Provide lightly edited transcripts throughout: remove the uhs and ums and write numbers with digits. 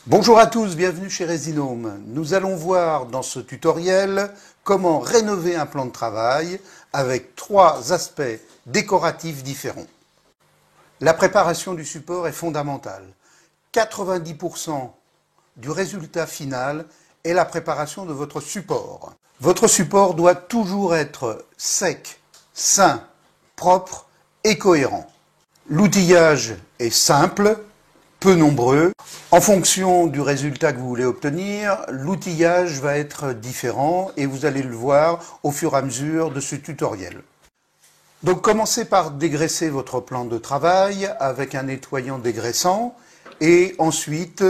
Bonjour à tous, bienvenue chez Resinome. Nous allons voir dans ce tutoriel comment rénover un plan de travail avec trois aspects décoratifs différents. La préparation du support est fondamentale. 90% du résultat final est la préparation de votre support. Votre support doit toujours être sec, sain, propre et cohérent. L'outillage est simple, peu nombreux. En fonction du résultat que vous voulez obtenir, l'outillage va être différent et vous allez le voir au fur et à mesure de ce tutoriel. Donc commencez par dégraisser votre plan de travail avec un nettoyant dégraissant et ensuite,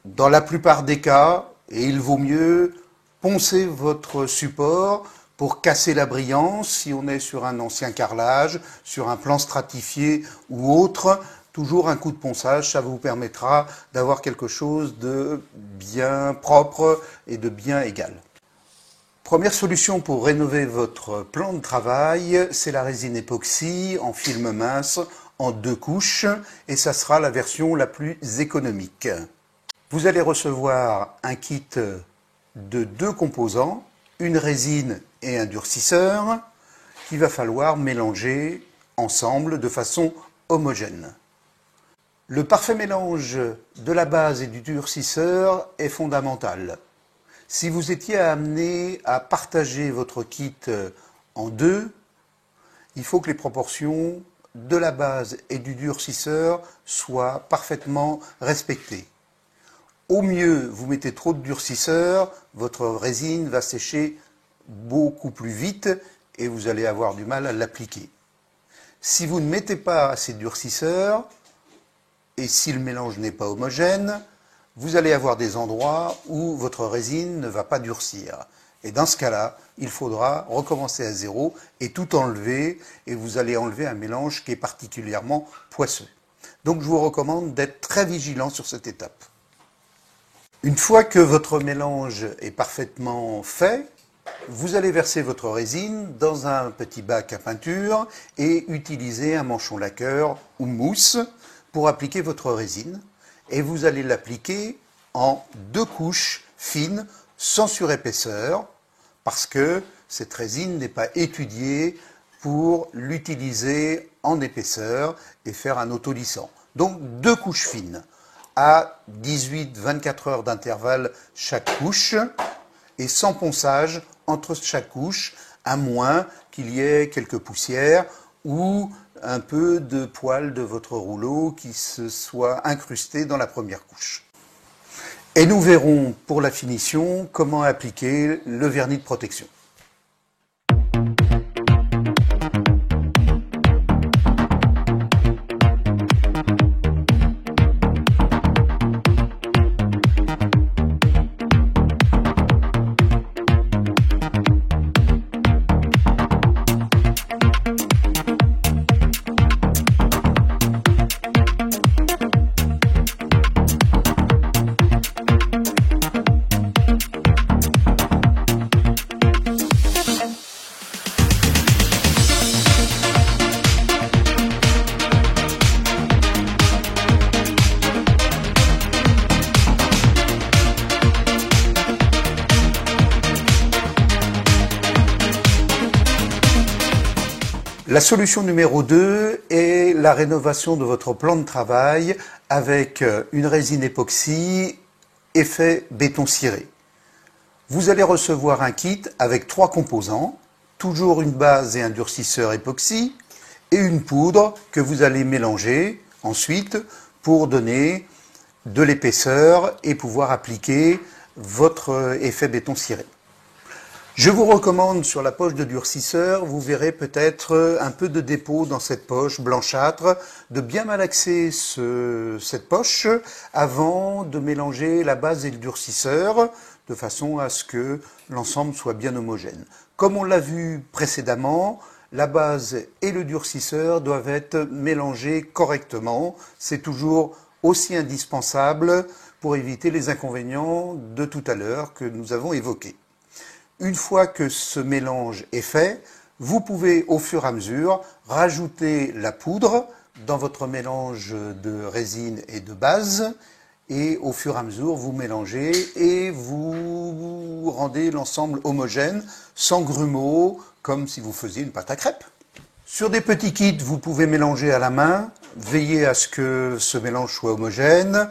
dans la plupart des cas, et il vaut mieux poncer votre support pour casser la brillance si on est sur un ancien carrelage, sur un plan stratifié ou autre. Toujours un coup de ponçage, ça vous permettra d'avoir quelque chose de bien propre et de bien égal. Première solution pour rénover votre plan de travail, c'est la résine époxy en film mince en 2 couches et ça sera la version la plus économique. Vous allez recevoir un kit de 2 composants, une résine et un durcisseur qu'il va falloir mélanger ensemble de façon homogène. Le parfait mélange de la base et du durcisseur est fondamental. Si vous étiez amené à partager votre kit en 2, il faut que les proportions de la base et du durcisseur soient parfaitement respectées. Au mieux, vous mettez trop de durcisseur, votre résine va sécher beaucoup plus vite et vous allez avoir du mal à l'appliquer. Si vous ne mettez pas assez de durcisseur, et si le mélange n'est pas homogène, vous allez avoir des endroits où votre résine ne va pas durcir. Et dans ce cas-là, il faudra recommencer à zéro et tout enlever, et vous allez enlever un mélange qui est particulièrement poisseux. Donc je vous recommande d'être très vigilant sur cette étape. Une fois que votre mélange est parfaitement fait, vous allez verser votre résine dans un petit bac à peinture et utiliser un manchon lacqueur ou mousse pour appliquer votre résine. Et vous allez l'appliquer en 2 couches fines, sans surépaisseur, parce que cette résine n'est pas étudiée pour l'utiliser en épaisseur et faire un autolissant. Donc 2 couches fines, à 18-24 heures d'intervalle chaque couche, et sans ponçage entre chaque couche, à moins qu'il y ait quelques poussières ou un peu de poils de votre rouleau qui se soit incrusté dans la première couche. Et nous verrons pour la finition comment appliquer le vernis de protection. La solution numéro 2 est la rénovation de votre plan de travail avec une résine époxy effet béton ciré. Vous allez recevoir un kit avec 3 composants, toujours une base et un durcisseur époxy et une poudre que vous allez mélanger ensuite pour donner de l'épaisseur et pouvoir appliquer votre effet béton ciré. Je vous recommande sur la poche de durcisseur, vous verrez peut-être un peu de dépôt dans cette poche blanchâtre, de bien malaxer cette poche avant de mélanger la base et le durcisseur, de façon à ce que l'ensemble soit bien homogène. Comme on l'a vu précédemment, la base et le durcisseur doivent être mélangés correctement. C'est toujours aussi indispensable pour éviter les inconvénients de tout à l'heure que nous avons évoqués. Une fois que ce mélange est fait, vous pouvez au fur et à mesure rajouter la poudre dans votre mélange de résine et de base et au fur et à mesure vous mélangez et vous rendez l'ensemble homogène, sans grumeaux, comme si vous faisiez une pâte à crêpes. Sur des petits kits, vous pouvez mélanger à la main, veillez à ce que ce mélange soit homogène,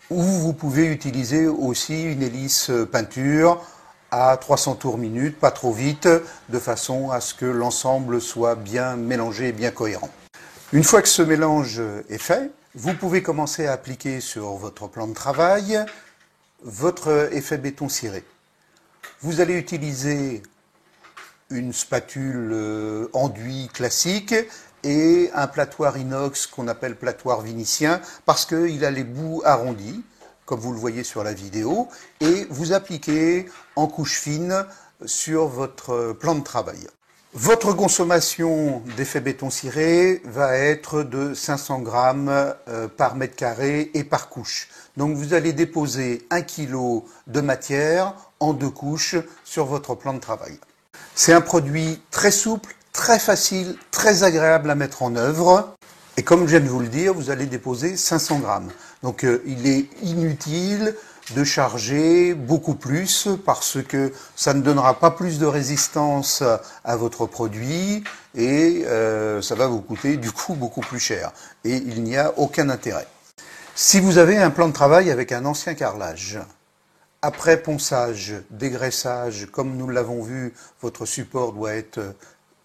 ou vous pouvez utiliser aussi une hélice peinture à 300 tours minute, pas trop vite, de façon à ce que l'ensemble soit bien mélangé et bien cohérent. Une fois que ce mélange est fait, vous pouvez commencer à appliquer sur votre plan de travail votre effet béton ciré. Vous allez utiliser une spatule enduit classique et un platoir inox qu'on appelle platoir vénitien parce qu'il a les bouts arrondis, comme vous le voyez sur la vidéo, et vous appliquez en couche fine sur votre plan de travail. Votre consommation d'effet béton ciré va être de 500 grammes par mètre carré et par couche. Donc vous allez déposer 1 kg de matière en 2 couches sur votre plan de travail. C'est un produit très souple, très facile, très agréable à mettre en œuvre. Et comme je viens de vous le dire, vous allez déposer 500 grammes. Donc il est inutile de charger beaucoup plus parce que ça ne donnera pas plus de résistance à votre produit et ça va vous coûter du coup beaucoup plus cher. Et il n'y a aucun intérêt. Si vous avez un plan de travail avec un ancien carrelage, après ponçage, dégraissage, comme nous l'avons vu, votre support doit être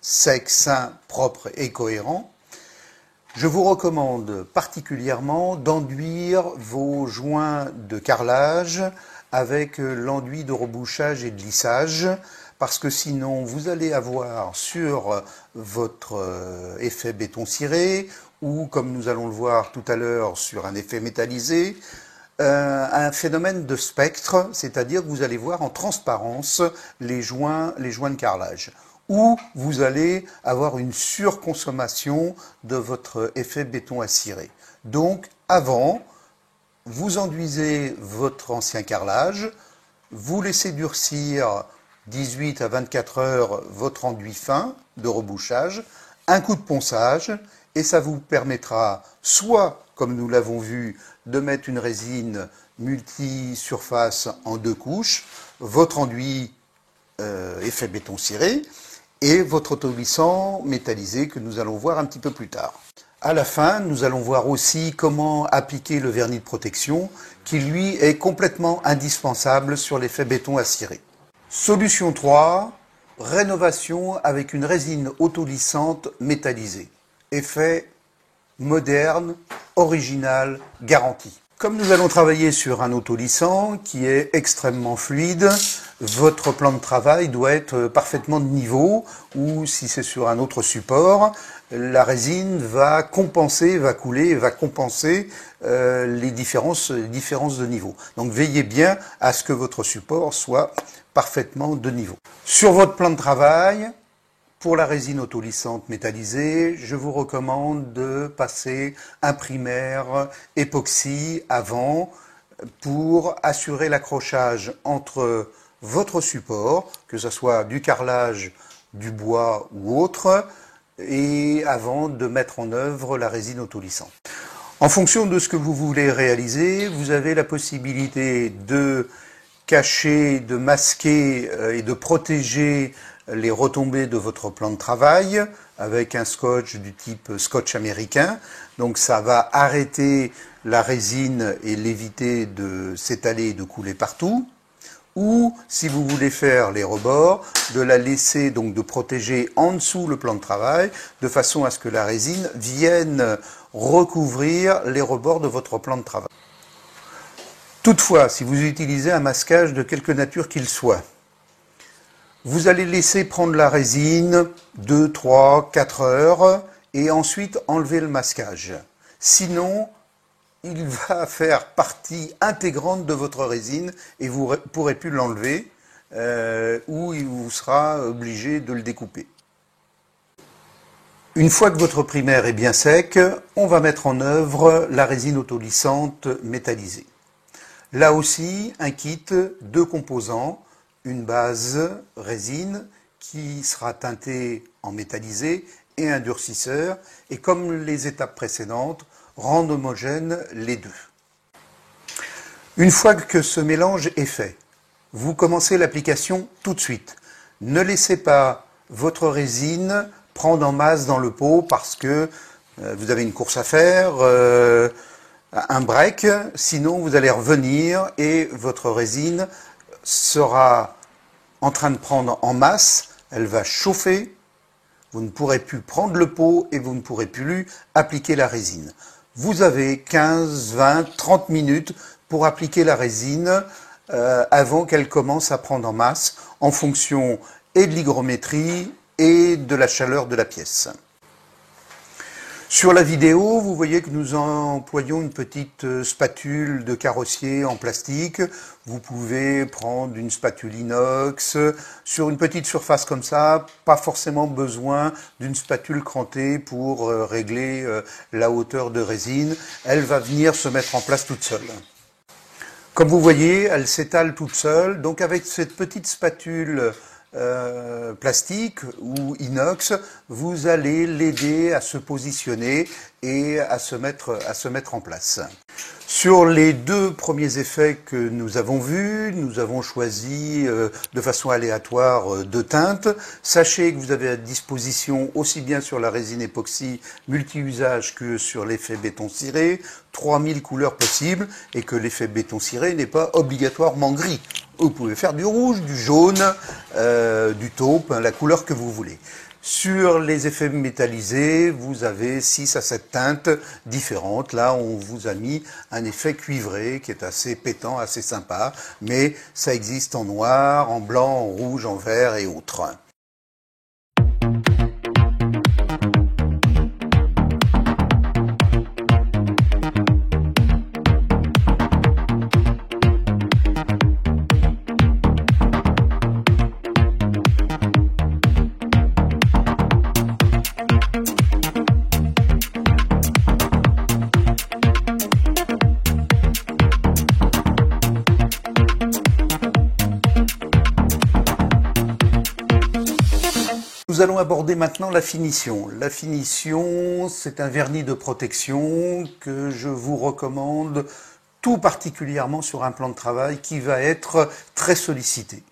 sec, sain, propre et cohérent. Je vous recommande particulièrement d'enduire vos joints de carrelage avec l'enduit de rebouchage et de lissage, parce que sinon vous allez avoir sur votre effet béton ciré, ou comme nous allons le voir tout à l'heure sur un effet métallisé, un phénomène de spectre, c'est-à-dire que vous allez voir en transparence les joints de carrelage, ou vous allez avoir une surconsommation de votre effet béton à cirer. Donc, avant, vous enduisez votre ancien carrelage, vous laissez durcir 18 à 24 heures votre enduit fin de rebouchage, un coup de ponçage, et ça vous permettra soit, comme nous l'avons vu, de mettre une résine multi-surface en 2 couches, votre enduit effet béton ciré, et votre autolissant métallisé que nous allons voir un petit peu plus tard. À la fin, nous allons voir aussi comment appliquer le vernis de protection qui lui est complètement indispensable sur l'effet béton à cirer. Solution 3, rénovation avec une résine autolissante métallisée. Effet moderne, original, garanti. Comme nous allons travailler sur un autolissant qui est extrêmement fluide, votre plan de travail doit être parfaitement de niveau, ou si c'est sur un autre support, la résine va compenser, va couler, va compenser les différences de niveau. Donc veillez bien à ce que votre support soit parfaitement de niveau. Sur votre plan de travail, pour la résine autolissante métallisée, je vous recommande de passer un primaire époxy avant pour assurer l'accrochage entre votre support, que ce soit du carrelage, du bois ou autre, et avant de mettre en œuvre la résine autolissante. En fonction de ce que vous voulez réaliser, vous avez la possibilité de cacher, de masquer et de protéger les retombées de votre plan de travail avec un scotch du type scotch américain. Donc ça va arrêter la résine et l'éviter de s'étaler et de couler partout. Ou si vous voulez faire les rebords, de la laisser, donc de protéger en dessous le plan de travail, de façon à ce que la résine vienne recouvrir les rebords de votre plan de travail. Toutefois, si vous utilisez un masquage de quelque nature qu'il soit, vous allez laisser prendre la résine 2, 3, 4 heures et ensuite enlever le masquage. Sinon, il va faire partie intégrante de votre résine et vous ne pourrez plus l'enlever ou il vous sera obligé de le découper. Une fois que votre primaire est bien sec, on va mettre en œuvre la résine autolissante métallisée. Là aussi, un kit, 2 composants, une base résine qui sera teintée en métallisé et un durcisseur, et comme les étapes précédentes, rendre homogènes les deux. Une fois que ce mélange est fait, vous commencez l'application tout de suite. Ne laissez pas votre résine prendre en masse dans le pot parce que vous avez une course à faire, un break, sinon vous allez revenir et votre résine sera en train de prendre en masse, elle va chauffer, vous ne pourrez plus prendre le pot et vous ne pourrez plus appliquer la résine. Vous avez 15, 20, 30 minutes pour appliquer la résine avant qu'elle commence à prendre en masse en fonction et de l'hygrométrie et de la chaleur de la pièce. Sur la vidéo, vous voyez que nous employons une petite spatule de carrossier en plastique. Vous pouvez prendre une spatule inox. Sur une petite surface comme ça, pas forcément besoin d'une spatule crantée pour régler la hauteur de résine. Elle va venir se mettre en place toute seule. Comme vous voyez, elle s'étale toute seule. Donc avec cette petite spatule plastique ou inox, vous allez l'aider à se positionner et à se mettre en place. Sur les deux premiers effets que nous avons vus, nous avons choisi de façon aléatoire deux teintes. Sachez que vous avez à disposition aussi bien sur la résine époxy multi-usage que sur l'effet béton ciré, 3000 couleurs possibles et que l'effet béton ciré n'est pas obligatoirement gris. Vous pouvez faire du rouge, du jaune, du taupe, la couleur que vous voulez. Sur les effets métallisés, vous avez 6 à 7 teintes différentes. Là, on vous a mis un effet cuivré qui est assez pétant, assez sympa, mais ça existe en noir, en blanc, en rouge, en vert et autres. Nous allons aborder maintenant la finition. La finition, c'est un vernis de protection que je vous recommande tout particulièrement sur un plan de travail qui va être très sollicité.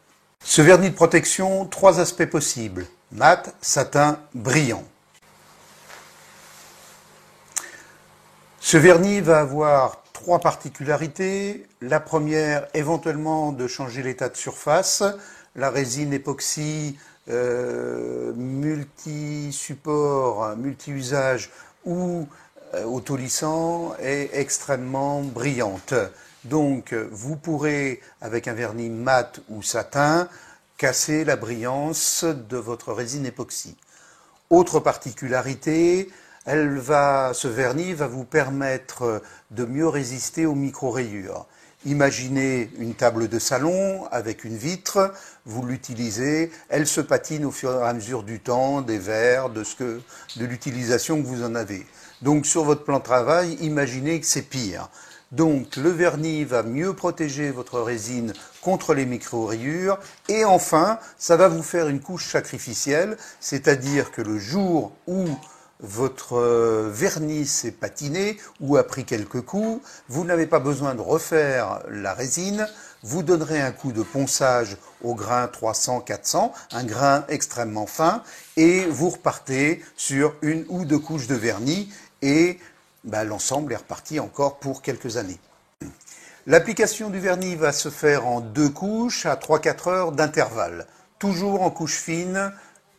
Ce vernis de protection, 3 aspects possibles: mat, satin, brillant. Ce vernis va avoir 3 particularités. La première, éventuellement, de changer l'état de surface. La résine époxy multi-support, multi-usage ou autolissant est extrêmement brillante. Donc vous pourrez, avec un vernis mat ou satin, casser la brillance de votre résine époxy. Autre particularité, ce vernis va vous permettre de mieux résister aux micro-rayures. Imaginez une table de salon avec une vitre, vous l'utilisez, elle se patine au fur et à mesure du temps, des verres, de l'utilisation que vous en avez. Donc sur votre plan de travail, imaginez que c'est pire. Donc le vernis va mieux protéger votre résine contre les micro-rayures et enfin, ça va vous faire une couche sacrificielle, c'est-à-dire que le jour où votre vernis s'est patiné ou a pris quelques coups, vous n'avez pas besoin de refaire la résine, vous donnerez un coup de ponçage au grain 300-400, un grain extrêmement fin, et vous repartez sur 1 ou 2 couches de vernis et l'ensemble est reparti encore pour quelques années. L'application du vernis va se faire en 2 couches à 3-4 heures d'intervalle, toujours en couche fine,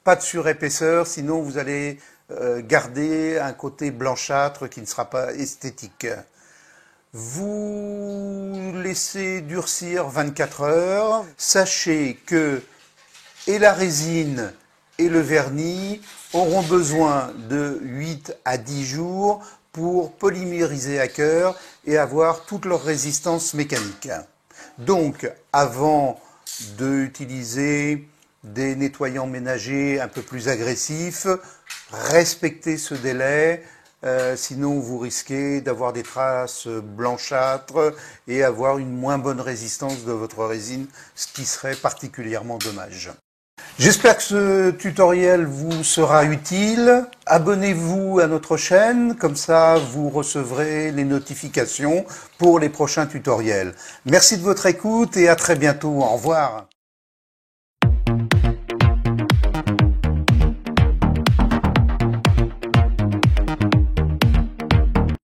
pas de surépaisseur, sinon vous allez garder un blanchâtre qui ne sera pas esthétique. Vous laissez durcir 24 heures. Sachez que et la résine et le vernis auront besoin de 8 à 10 jours pour polymériser à cœur et avoir toute leur résistance mécanique. Donc, avant d'utiliser des nettoyants ménagers un peu plus agressifs, respectez ce délai, sinon vous risquez d'avoir des traces blanchâtres et avoir une moins bonne résistance de votre résine, ce qui serait particulièrement dommage. J'espère que ce tutoriel vous sera utile. Abonnez-vous à notre chaîne, comme ça vous recevrez les notifications pour les prochains tutoriels. Merci de votre écoute et à très bientôt. Au revoir.